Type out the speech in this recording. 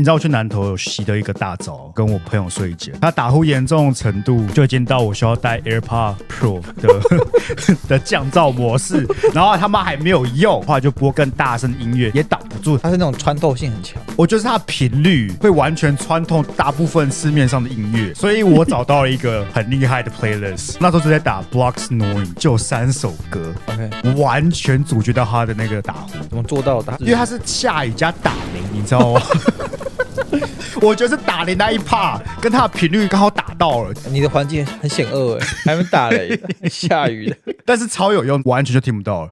你知道我去南投有洗的一个大澡，跟我朋友睡一间，他打呼严重的程度就已经到我需要带 AirPod Pro 的降噪模式，然后他妈还没有用，后来就播更大声的音乐也挡不住，它是那种穿透性很强。我觉得它的频率会完全穿透大部分市面上的音乐，所以我找到了一个很厉害的 playlist， 那时候就在打 Block Snoring， 就有3首歌 OK， 完全阻绝到他的那个打呼，怎么做到的？因为它是下雨加打铃，你知道吗？我觉得是打铃那一趴跟它的频率刚好打到了，你的环境很险恶哎，还没打雷，下雨的。但是超有用，完全就听不到了。